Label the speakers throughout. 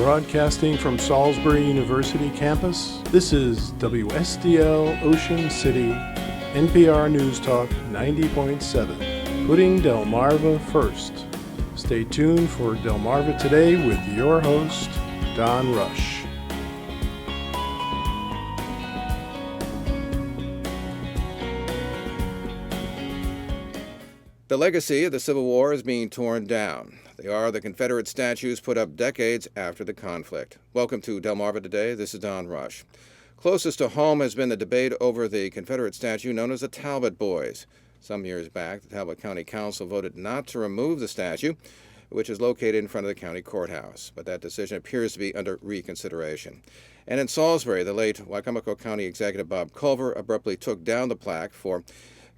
Speaker 1: Broadcasting from Salisbury University campus, this is WSDL Ocean City, NPR News Talk 90.7, putting Delmarva first. Stay tuned for Delmarva Today with your host, Don Rush.
Speaker 2: The legacy of the Civil War is being torn down. They are the Confederate statues put up decades after the conflict. Welcome to Delmarva Today. This is Don Rush. Closest to home has been the debate over the Confederate statue known as the Talbot Boys. Some years back, the Talbot County Council voted not to remove the statue, which is located in front of the county courthouse. But that decision appears to be under reconsideration. And in Salisbury, the late Wicomico County Executive Bob Culver abruptly took down the plaque for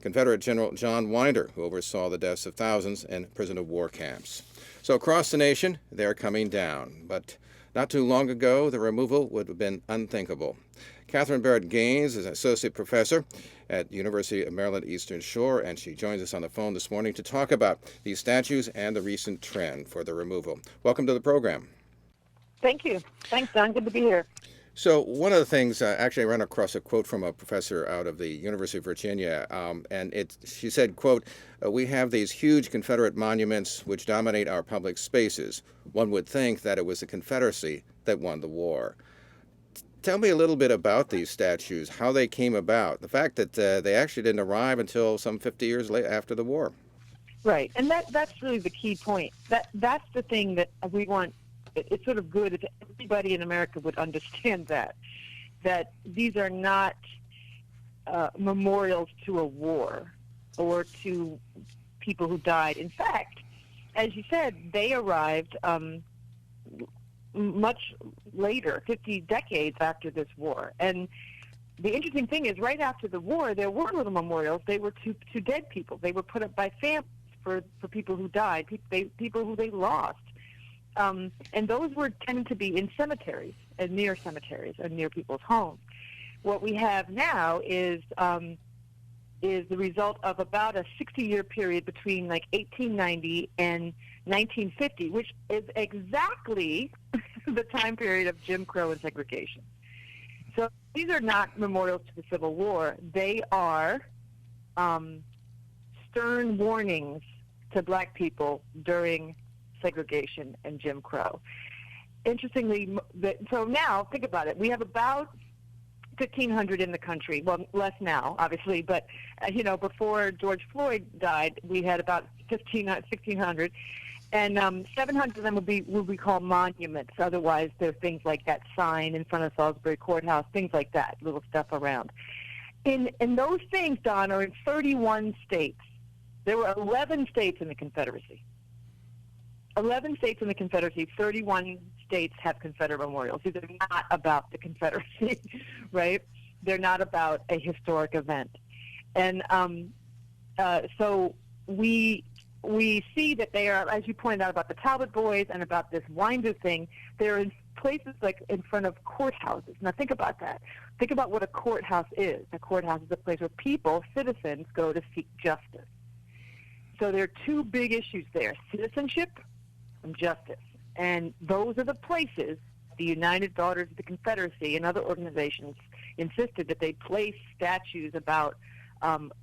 Speaker 2: Confederate General John Winder, who oversaw the deaths of thousands in prisoner of war camps. So across the nation, they're coming down. But not too long ago, the removal would have been unthinkable. Kathryn Barrett-Gaines is an associate professor at the University of Maryland Eastern Shore, and she joins us on the phone this morning to talk about these statues and the recent trend for the removal. Welcome to the program.
Speaker 3: Thank you. Thanks, Don. Good to be here.
Speaker 2: So one of the things, actually I ran across a quote from a professor out of the University of Virginia, and she said, quote, "We have these huge Confederate monuments which dominate our public spaces. One would think that it was the Confederacy that won the war." Tell me a little bit about these statues, how they came about, the fact that they actually didn't arrive until some 50 years later after the war.
Speaker 3: Right, and that's really the key point. That's the thing that we want. It's sort of good if everybody in America would understand that these are not memorials to a war or to people who died. In fact, as you said, they arrived much later, 50 decades after this war. And the interesting thing is, right after the war, there were little memorials. They were to dead people. They were put up by families for people who died, people who they lost. And those were tended to be in cemeteries and near people's homes. What we have now is the result of about a 60-year period between like 1890 and 1950, which is exactly the time period of Jim Crow and segregation. So these are not memorials to the Civil War. They are stern warnings to black people during segregation and Jim Crow. Interestingly, so now, think about it. We have about 1,500 in the country. Well, less now, obviously, but, before George Floyd died, we had about 1,600. And 700 of them would be called monuments. Otherwise, there are things like that sign in front of Salisbury Courthouse, things like that, little stuff around. And those things, Don, are in 31 states. There were 11 states in the Confederacy. 11 states in the Confederacy, 31 states have Confederate memorials. These are not about the Confederacy, right? They're not about a historic event. And so we see that they are, as you pointed out about the Talbot Boys and about this Winder thing, they're in places like in front of courthouses. Now think about that. Think about what a courthouse is. A courthouse is a place where people, citizens, go to seek justice. So there are two big issues there, citizenship and justice. And those are the places the United Daughters of the Confederacy and other organizations insisted that they place statues about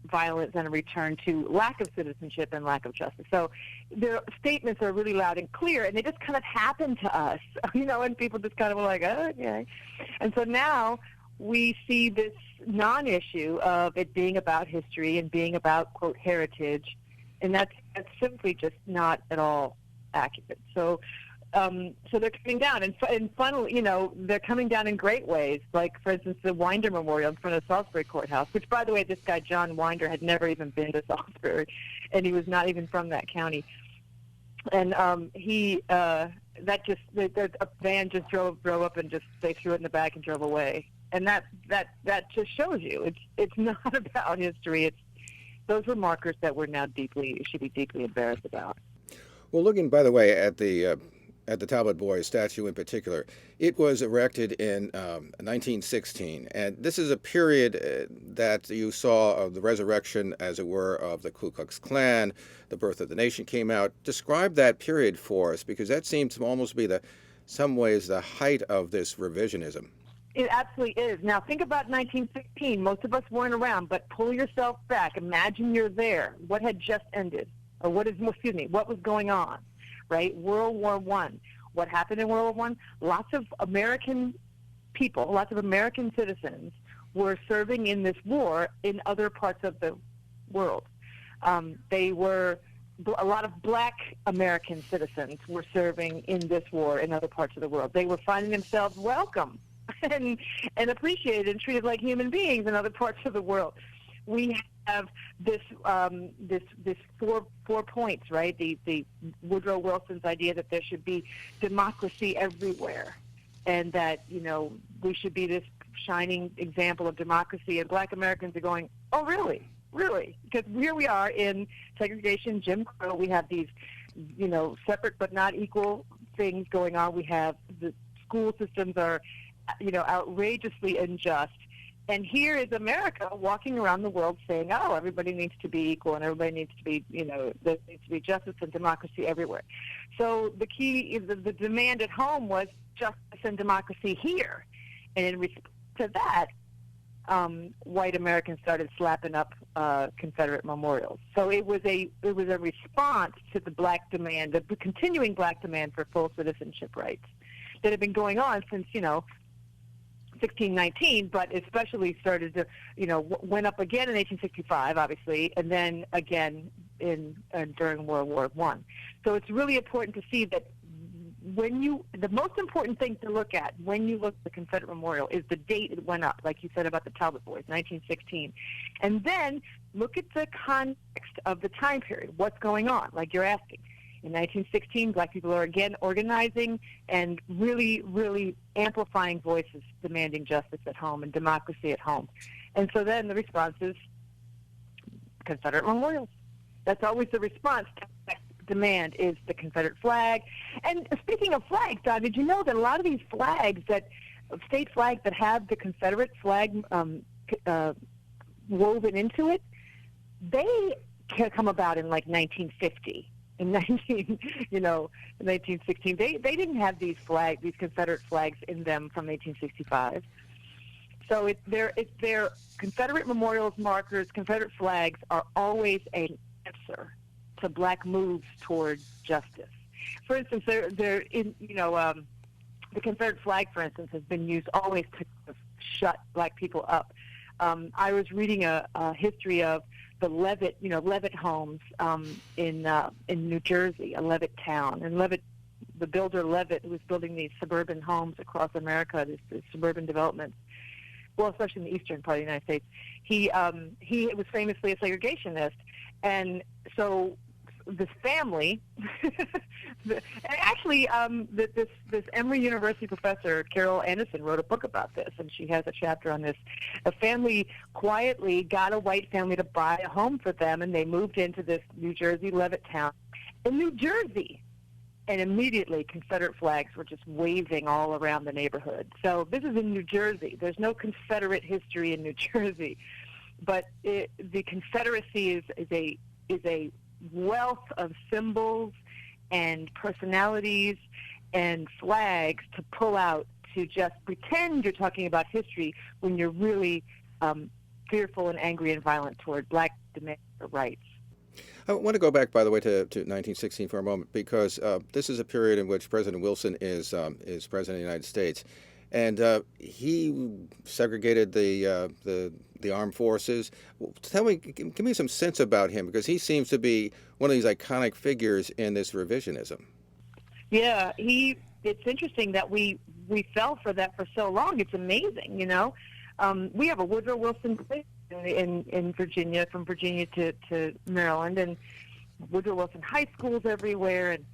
Speaker 3: violence and a return to lack of citizenship and lack of justice. So their statements are really loud and clear, and they just kind of happen to us, and people just kind of were like, oh, okay. And so now we see this non-issue of it being about history and being about, quote, heritage, and that's simply just not at all accurate. So they're coming down, and funnily, they're coming down in great ways. Like, for instance, the Winder Memorial in front of Salisbury Courthouse, which, by the way, this guy John Winder had never even been to Salisbury, and he was not even from that county. And a van just drove up and they threw it in the back and drove away. And that just shows you it's not about history. Those were markers that we're now should be deeply embarrassed about.
Speaker 2: Well, looking, by the way, at the Talbot Boys statue in particular, it was erected in 1916, and this is a period that you saw of the resurrection, as it were, of the Ku Klux Klan. The Birth of the Nation came out. Describe that period for us, because that seems to almost be the some ways the height of this revisionism.
Speaker 3: It absolutely is. Now, think about 1916. Most of us weren't around, but pull yourself back. Imagine you're there. What had just ended? Or what was going on, right? World War I. What happened in World War I? Lots of American people, lots of American citizens were serving in this war in other parts of the world. A lot of black American citizens were serving in this war in other parts of the world. They were finding themselves welcome and appreciated and treated like human beings in other parts of the world. We have this four points, right? The Woodrow Wilson's idea that there should be democracy everywhere, and that we should be this shining example of democracy. And black Americans are going, oh, really? Really? Because here we are in segregation, Jim Crow. We have these, separate but not equal things going on. We have the school systems are, outrageously unjust. And here is America walking around the world saying, oh, everybody needs to be equal and everybody needs to be, there needs to be justice and democracy everywhere. So the key is the demand at home was justice and democracy here. And in response to that, white Americans started slapping up Confederate memorials. So it was a response to the black demand, the continuing black demand for full citizenship rights that had been going on since 1619, but especially started to went up again in 1865, obviously, and then again during World War I. So it's really important to see that the most important thing to look at when you look at the Confederate Memorial is the date it went up, like you said about the Talbot Boys, 1916. And then look at the context of the time period, what's going on, like you're asking. In 1916, black people are again organizing and really, really amplifying voices demanding justice at home and democracy at home. And so then the response is Confederate memorials. That's always the response to that demand, is the Confederate flag. And speaking of flags, Don, did you know that a lot of these flags, state flags that have the Confederate flag woven into it, they come about in like 1950. In 1916, they didn't have these Confederate flags in them from 1865. So it's their Confederate memorials, markers, Confederate flags are always an answer to black moves toward justice. For instance, they're in the Confederate flag, for instance, has been used always to shut black people up. I was reading a history of the Levitt homes in New Jersey, a Levitt town. And the builder Levitt, who was building these suburban homes across America, this suburban development, well, especially in the eastern part of the United States, he was famously a segregationist. And so this family, actually, this Emory University professor, Carol Anderson, wrote a book about this, and she has a chapter on this. A family quietly got a white family to buy a home for them, and they moved into this New Jersey Levitt town in New Jersey. And immediately Confederate flags were just waving all around the neighborhood. So this is in New Jersey. There's no Confederate history in New Jersey. But the Confederacy is a wealth of symbols and personalities and flags to pull out to just pretend you're talking about history when you're really fearful and angry and violent toward black demand for rights.
Speaker 2: I want to go back, by the way, to 1916 for a moment, because this is a period in which President Wilson is president of the United States, and he segregated the armed forces. Give me some sense about him, because he seems to be one of these iconic figures in this revisionism.
Speaker 3: Yeah, it's interesting that we fell for that for so long. It's amazing, We have a Woodrow Wilson place in Virginia, from Virginia to Maryland, and Woodrow Wilson high schools everywhere, and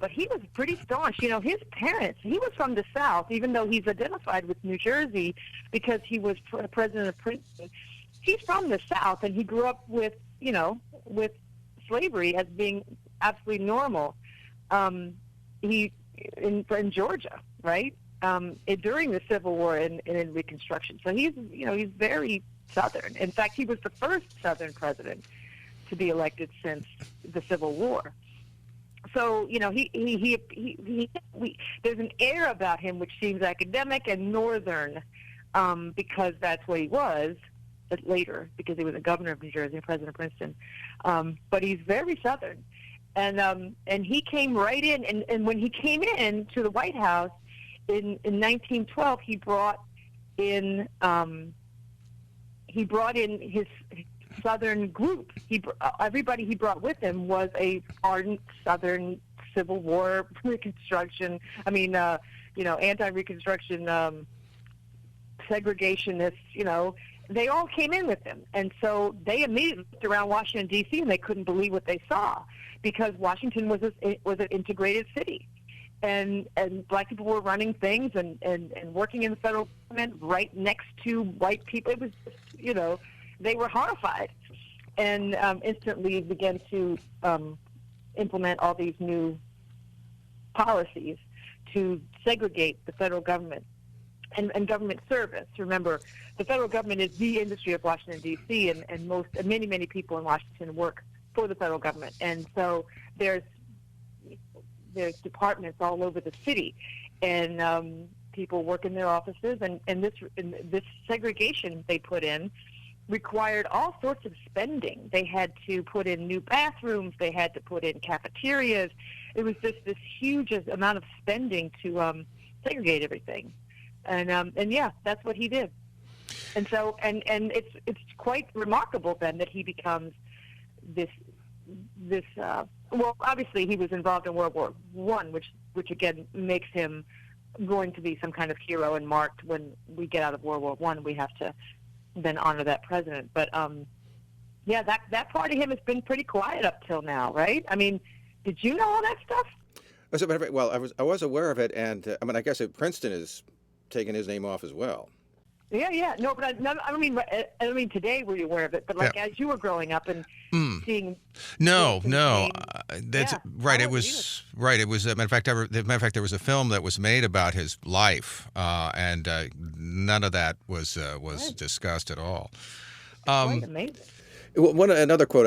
Speaker 3: but he was pretty staunch. His parents, he was from the South, even though he's identified with New Jersey because he was president of Princeton. He's from the South, and he grew up with slavery as being absolutely normal. He in Georgia, right? During the Civil War and in Reconstruction. So he's very Southern. In fact, he was the first Southern president to be elected since the Civil War. So there's an air about him which seems academic and northern, because that's what he was later, because he was a governor of New Jersey and president of Princeton. But he's very southern, and he came right in. And when he came in to the White House in 1912, he brought in his Southern group. Everybody he brought with him was a ardent Southern Civil War Reconstruction. Anti-Reconstruction segregationists. They all came in with him, and so they immediately looked around Washington D.C. and they couldn't believe what they saw, because Washington was an integrated city, and black people were running things and working in the federal government right next to white people. It was just, they were horrified, and instantly began to implement all these new policies to segregate the federal government and government service. Remember, the federal government is the industry of Washington, D.C., and many people in Washington work for the federal government. And so there's departments all over the city, and people work in their offices, and this segregation they put in required all sorts of spending. They had to put in new bathrooms, they had to put in cafeterias. It was just this huge amount of spending to segregate everything. And yeah, that's what he did. And so and it's quite remarkable then that he becomes this well, obviously he was involved in World War I, which again makes him going to be some kind of hero and marked. When we get out of World War I, we have to then honor that president. But yeah, that part of him has been pretty quiet up till now, right? I mean, did you know all that stuff?
Speaker 2: As a matter of fact, well, I was aware of it, and I guess Princeton is taking his name off as well.
Speaker 3: Yeah. No, but I don't mean today were you aware of it, but like as you were growing up and seeing.
Speaker 4: No, that's right. It was right. It was. Matter of fact, there was a film that was made about his life, and none of that was discussed at all.
Speaker 3: Quite amazing.
Speaker 2: Another quote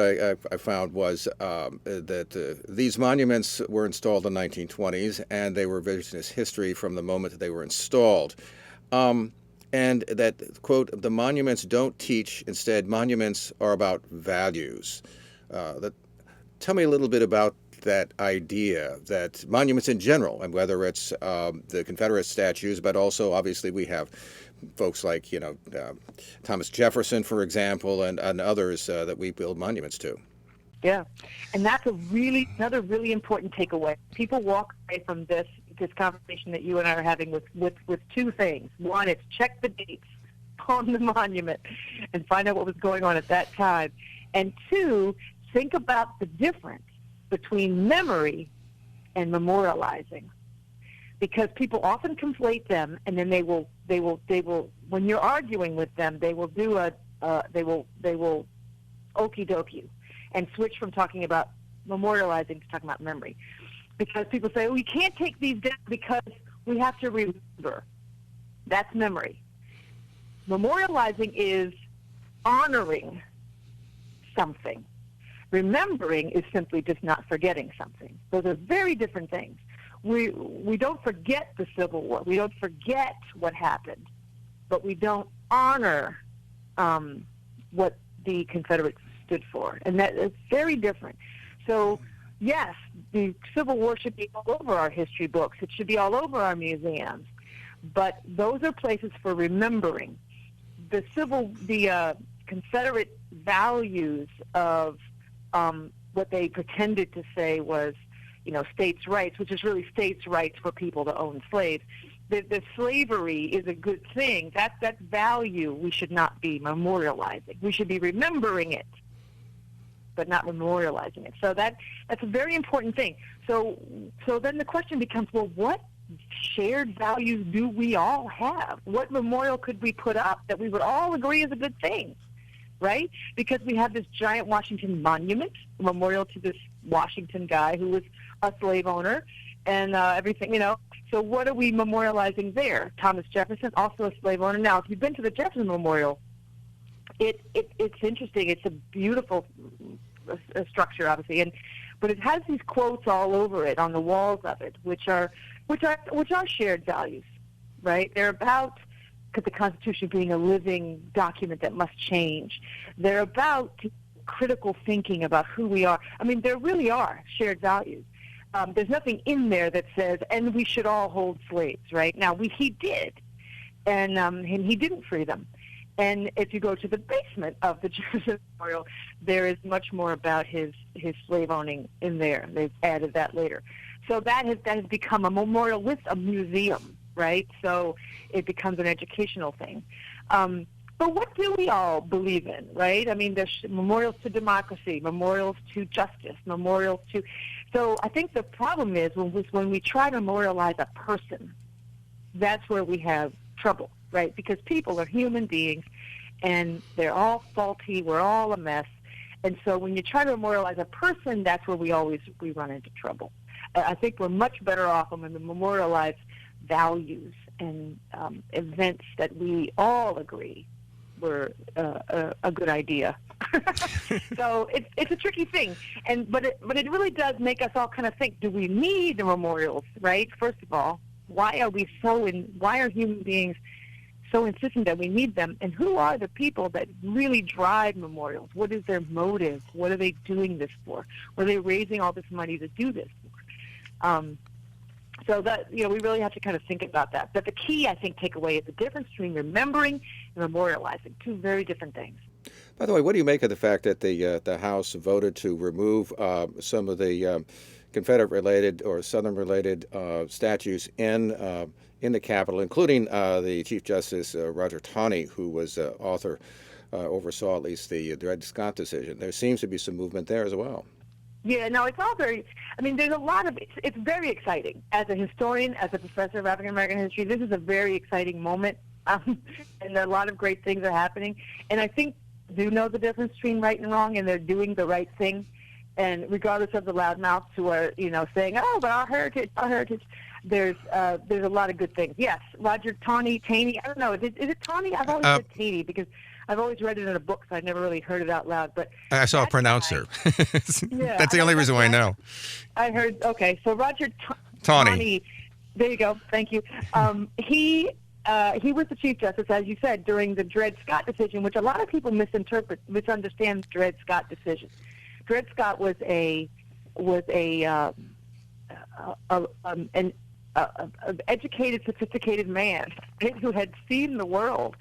Speaker 2: I found was that these monuments were installed in the 1920s, and they were revisionist history from the moment that they were installed. And that, quote, the monuments don't teach. Instead, monuments are about values. Tell me a little bit about that idea, that monuments in general, and whether it's the Confederate statues, but also obviously we have folks like, Thomas Jefferson, for example, and others that we build monuments to.
Speaker 3: Yeah, and that's another really important takeaway. People walk away from this conversation that you and I are having with two things. One, it's check the dates on the monument and find out what was going on at that time. And two, think about the difference between memory and memorializing, because people often conflate them, and then they will when you're arguing with them, they will do they will okie dokie and switch from talking about memorializing to talking about memory. Because people say, we can't take these down because we have to remember. That's memory. Memorializing is honoring something. Remembering is simply just not forgetting something. Those are very different things. We don't forget the Civil War. We don't forget what happened, but we don't honor what the Confederates stood for, and that is very different. So, yes, the Civil War should be all over our history books. It should be all over our museums, but those are places for remembering. The Confederate values of what they pretended to say was, states' rights, which is really states' rights for people to own slaves. The slavery is a good thing. That value we should not be memorializing. We should be remembering it, but not memorializing it. So that's a very important thing. So then the question becomes, well, what shared values do we all have? What memorial could we put up that we would all agree is a good thing, right? Because we have this giant Washington monument, a memorial to this Washington guy who was a slave owner and everything, So what are we memorializing there? Thomas Jefferson, also a slave owner. Now, if you've been to the Jefferson Memorial, it's interesting. It's a beautiful structure, obviously. And but it has these quotes all over it, on the walls of it, which are shared values, right? They're about the Constitution being a living document that must change. They're about critical thinking about who we are. I mean, there really are shared values. There's nothing in there that says, and we should all hold slaves, right? Now, he did, and he didn't free them. And if you go to the basement of the Jefferson Memorial, there is much more about his slave owning in there. They've added that later. So that has become a memorial with a museum, right? So it becomes an educational thing. But what do we all believe in, right? I mean, there's memorials to democracy, memorials to justice, memorials to... So I think the problem is when we try to memorialize a person, that's where we have trouble, right? Because people are human beings, and they're all faulty. We're all a mess. And so when you try to memorialize a person, that's where we run into trouble. I think we're much better off when we memorialize values and events that we all agree were a good idea. So it's a tricky thing, but it really does make us all kind of think: do we need the memorials? Right? First of all, why are human beings so insistent that we need them? And who are the people that really drive memorials? What is their motive? What are they doing this for? Were they raising all this money to do this for? So that, we really have to kind of think about that. But the key, I think, takeaway is the difference between remembering and memorializing, two very different things.
Speaker 2: By the way, what do you make of the fact that the House voted to remove some of the Confederate-related or Southern-related statues in the Capitol, including the Chief Justice Roger Taney, who was author, oversaw at least the Dred Scott decision? There seems to be some movement there as well.
Speaker 3: Yeah, no, it's all there's a lot of, it's very exciting. As a historian, as a professor of African American history, this is a very exciting moment, and a lot of great things are happening. And I think do know the difference between right and wrong, and they're doing the right thing. And regardless of the loudmouths who are, saying, oh, but our heritage, there's a lot of good things. Yes, Roger Taney, I don't know, is it Taney? I've always said Taney because I've always read it in a book, so I've never really heard it out loud. But
Speaker 4: I saw a pronouncer.
Speaker 3: Yeah,
Speaker 4: that's the only reason why I know.
Speaker 3: I heard. Okay, so Roger
Speaker 4: Taney.
Speaker 3: There you go. Thank you. He was the Chief Justice, as you said, during the Dred Scott decision, which a lot of people misunderstand the Dred Scott decision. Dred Scott was an educated, sophisticated man who had seen the world.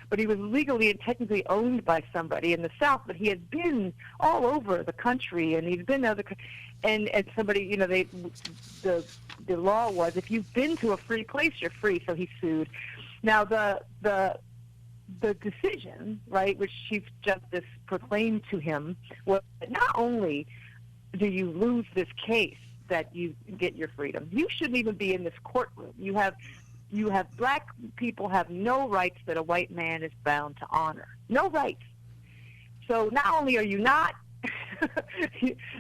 Speaker 3: But he was legally and technically owned by somebody in the South, but he had been all over the country, and he'd been and somebody, the law was, if you've been to a free place, you're free, so he sued. Now, the decision, right, which Chief Justice proclaimed to him, was that not only do you lose this case that you get your freedom, you shouldn't even be in this courtroom. You have black people have no rights that a white man is bound to honor. No rights. So not only are you not,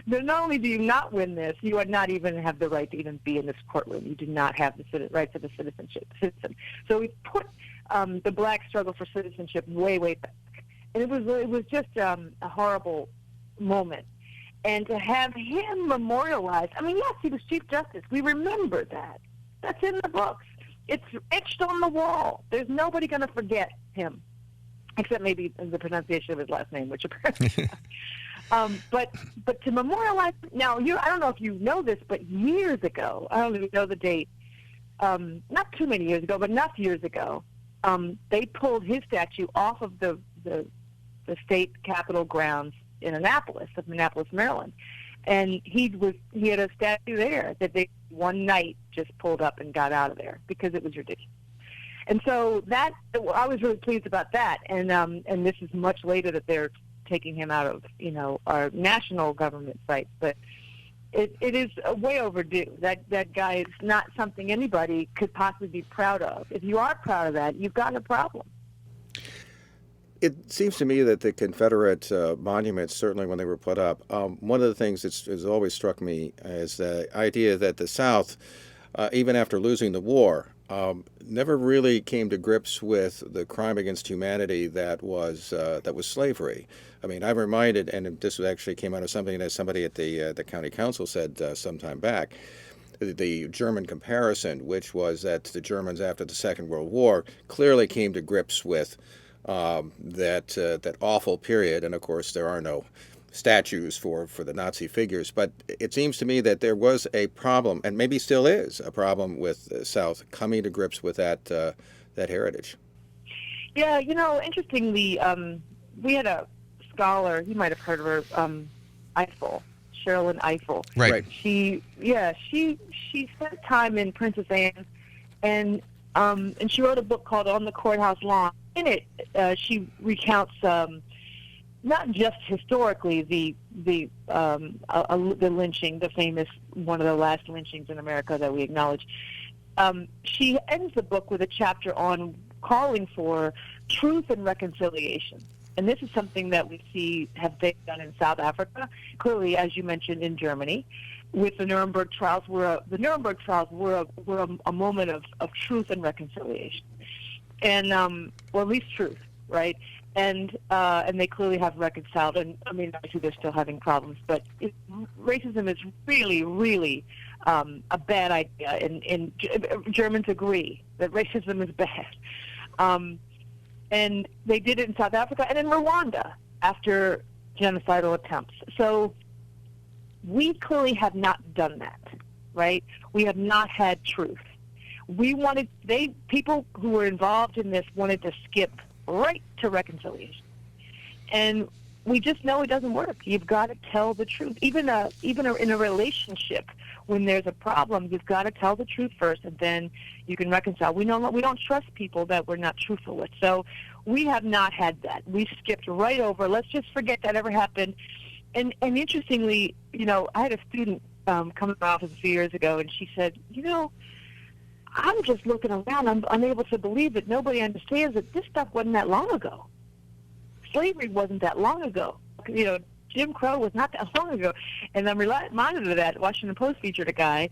Speaker 3: not only do you not win this, you would not even have the right to even be in this courtroom. You do not have the rights of a citizen. So we put the black struggle for citizenship way, way back. And it was just a horrible moment. And to have him memorialized, yes, he was Chief Justice. We remember that. That's in the books. It's etched on the wall. There's nobody going to forget him, except maybe the pronunciation of his last name, which apparently. But to memorialize now, I don't know if you know this, but years ago, I don't even know the date. Not too many years ago, but enough years ago, they pulled his statue off of the state capitol grounds in Annapolis, Maryland. And he had a statue there that they one night just pulled up and got out of there because it was ridiculous. And so I was really pleased about that. And this is much later that they're taking him out of our national government sites, but it is way overdue. That guy is not something anybody could possibly be proud of. If you are proud of that, you've got a problem.
Speaker 2: It seems to me that the Confederate monuments, certainly when they were put up, one of the things that has always struck me is the idea that the South, even after losing the war, never really came to grips with the crime against humanity that was slavery. I mean, I'm reminded, and this actually came out of something that somebody at the county council said some time back, the German comparison, which was that the Germans after the Second World War clearly came to grips with that awful period. And of course, there are no statues for the Nazi figures, but it seems to me that there was a problem, and maybe still is a problem, with the South coming to grips with that heritage.
Speaker 3: Yeah, interestingly, we had a scholar, you might have heard of her, Eiffel, Sherilyn Eiffel.
Speaker 4: Right.
Speaker 3: She spent time in Princess Anne, and she wrote a book called On the Courthouse Lawn. In it, she recounts not just historically the lynching, the famous, one of the last lynchings in America that we acknowledge. She ends the book with a chapter on calling for truth and reconciliation. And this is something that we see have been done in South Africa, clearly, as you mentioned, in Germany, with the Nuremberg trials. The Nuremberg trials were a moment of truth and reconciliation, and or at least truth, right? And they clearly have reconciled. And I mean, obviously, they're still having problems, but racism is really, really a bad idea. And Germans agree that racism is bad. And they did it in South Africa and in Rwanda after genocidal attempts. So we clearly have not done that, right? We have not had truth. People who were involved in this wanted to skip right to reconciliation. And we just know it doesn't work. You've got to tell the truth. Even in a relationship, when there's a problem, you've got to tell the truth first, and then you can reconcile. We don't trust people that we're not truthful with. So we have not had that. We skipped right over. Let's just forget that ever happened. And interestingly, I had a student come to my office a few years ago, and she said, I'm just looking around. I'm unable to believe that nobody understands that this stuff wasn't that long ago. Slavery wasn't that long ago. Jim Crow was not that long ago. And I'm reminded of that. Washington Post featured a guy,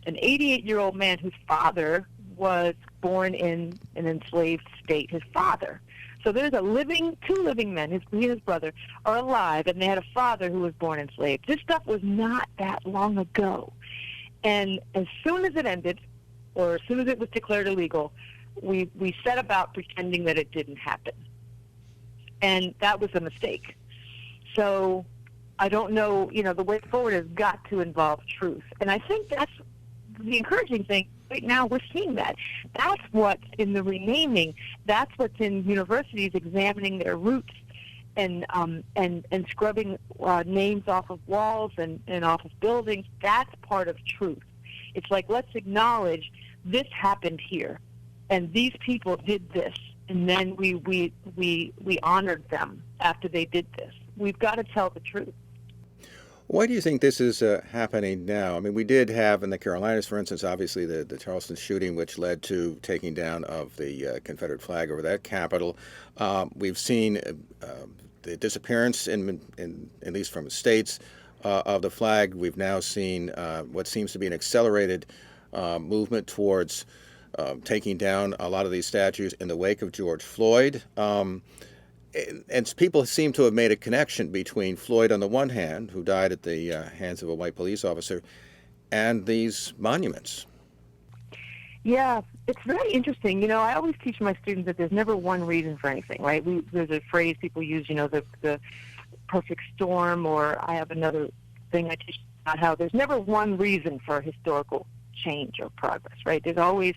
Speaker 3: an 88-year-old man whose father was born in an enslaved state, his father. So there's two living men, he and his brother, are alive, and they had a father who was born enslaved. This stuff was not that long ago. And as soon as it ended, or as soon as it was declared illegal, we set about pretending that it didn't happen. And that was a mistake. So I don't know, the way forward has got to involve truth. And I think that's the encouraging thing. Right now we're seeing that. That's what's in the renaming. That's what's in universities examining their roots and scrubbing names off of walls and off of buildings. That's part of truth. It's like, let's acknowledge this happened here, and these people did this, and then we honored them after they did this. We've got to tell the truth.
Speaker 2: Why do you think this is happening now? I mean, we did have in the Carolinas, for instance, obviously the Charleston shooting, which led to taking down of the Confederate flag over that Capitol. We've seen the disappearance, in at least from the states, of the flag. We've now seen what seems to be an accelerated movement towards taking down a lot of these statues in the wake of George Floyd. And people seem to have made a connection between Floyd on the one hand, who died at the hands of a white police officer, and these monuments.
Speaker 3: Yeah, it's very interesting. I always teach my students that there's never one reason for anything, right? There's a phrase people use, the perfect storm, or I have another thing I teach about how there's never one reason for historical change or progress, right? There's always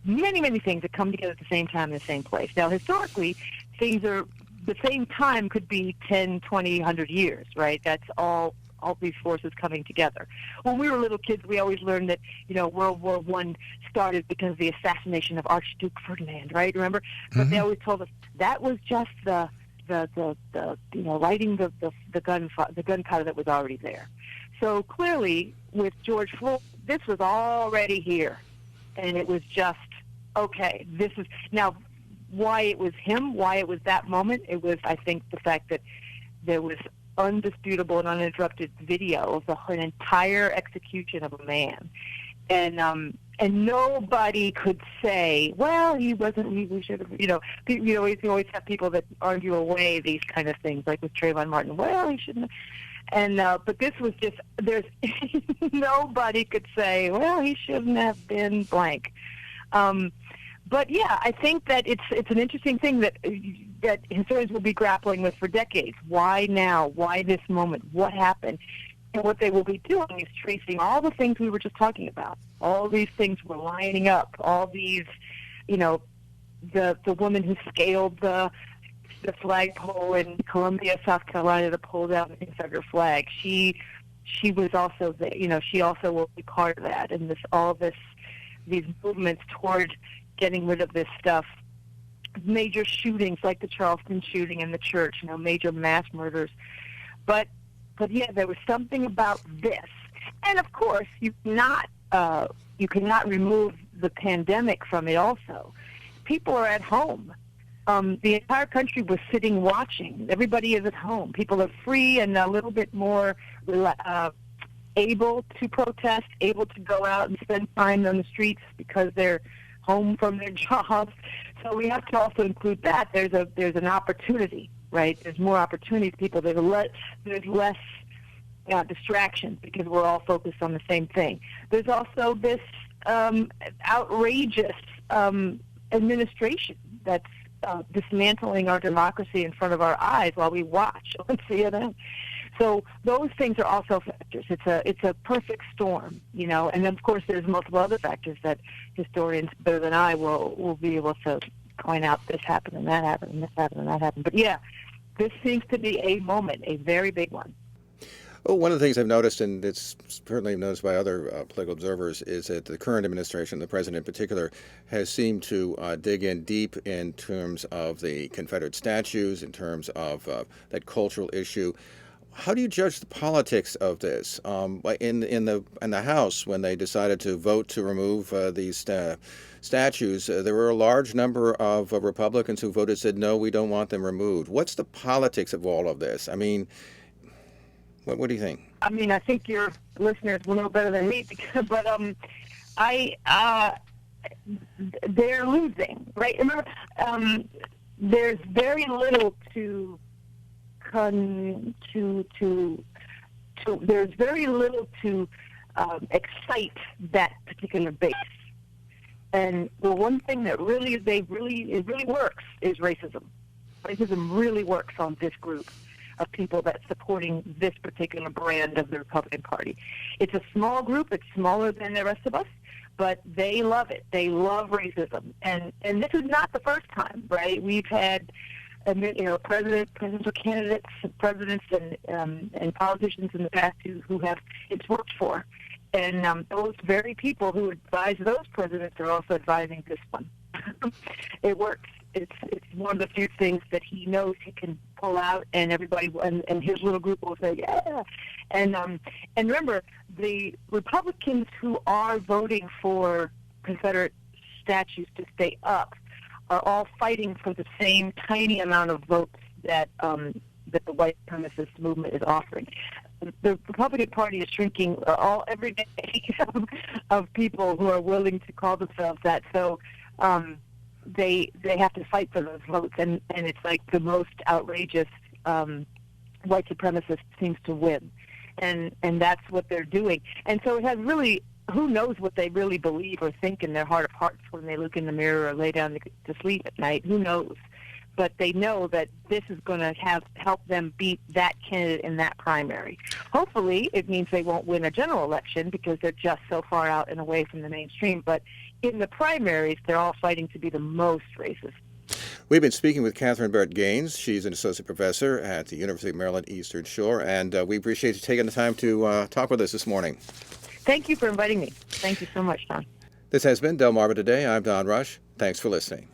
Speaker 3: many, many things that come together at the same time in the same place. Now, historically, things are the same time could be 10, 20, 100 years, right? That's all these forces coming together. When we were little kids, we always learned that, World War I started because of the assassination of Archduke Ferdinand, right? Remember? But they always told us that was just the lighting the gunpowder that was already there. So clearly, with George Floyd, this was already here, and it was just, okay, this is now why it was him, why it was that moment. It was, I think, the fact that there was undisputable and uninterrupted video of an entire execution of a man, and And nobody could say, well, he wasn't, we should have, you always have people that argue away these kind of things, like with Trayvon Martin. Well, he shouldn't have. And, but this was just, there's, nobody could say, well, he shouldn't have been blank. But yeah, I think that it's an interesting thing that historians will be grappling with for decades. Why now? Why this moment? What happened? And what they will be doing is tracing all the things we were just talking about. All these things were lining up. All these, the woman who scaled the flagpole in Columbia, South Carolina, to pull down the Confederate flag. She was also there. She also will be part of that. And these movements toward getting rid of this stuff. Major shootings like the Charleston shooting in the church. Major mass murders. But yeah, there was something about this, and of course, you cannot remove the pandemic from it. Also, people are at home. The entire country was sitting watching. Everybody is at home. People are free and a little bit more able to protest, able to go out and spend time on the streets because they're home from their jobs. So we have to also include that. There's an opportunity. Right, there's more opportunities. There's less distractions because we're all focused on the same thing. There's also this outrageous administration that's dismantling our democracy in front of our eyes while we watch on CNN. So those things are also factors. It's a perfect storm, and then of course there's multiple other factors that historians better than I will be able to point out. This happened and that happened and this happened and that happened. But yeah, this seems to be a moment, a very big one.
Speaker 2: Oh, one of the things I've noticed, and it's certainly noticed by other political observers, is that the current administration, the president in particular, has seemed to dig in deep in terms of the Confederate statues, in terms of that cultural issue. How do you judge the politics of this? In the House, when they decided to vote to remove these statues, there were a large number of Republicans who said, no, we don't want them removed. What's the politics of all of this? I mean, what do you think?
Speaker 3: I think your listeners will know better than me, but they're losing, right? Remember, there's very little there's very little to excite that particular base. And the one thing that really works is racism. Racism really works on this group of people that's supporting this particular brand of the Republican Party. It's a small group. It's smaller than the rest of us, but they love it. They love racism. And this is not the first time, right? We've had presidential candidates, presidents, and politicians in the past who have it's worked for. And those very people who advise those presidents are also advising this one. It works. It's one of the few things that he knows he can pull out, and everybody and his little group will say, yeah. And remember, the Republicans who are voting for Confederate statues to stay up are all fighting for the same tiny amount of votes that the white supremacist movement is offering. The Republican Party is shrinking every day of people who are willing to call themselves that. So they have to fight for those votes, and it's like the most outrageous white supremacist seems to win, and that's what they're doing. And so it has really, who knows what they really believe or think in their heart of hearts when they look in the mirror or lay down to sleep at night. Who knows? But they know that this is going to help them beat that candidate in that primary. Hopefully, it means they won't win a general election because they're just so far out and away from the mainstream. But in the primaries, they're all fighting to be the most racist.
Speaker 2: We've been speaking with Kathryn Barrett-Gaines. She's an associate professor at the University of Maryland Eastern Shore, and we appreciate you taking the time to talk with us this morning.
Speaker 3: Thank you for inviting me. Thank you so much, Don.
Speaker 2: This has been Delmarva Today. I'm Don Rush. Thanks for listening.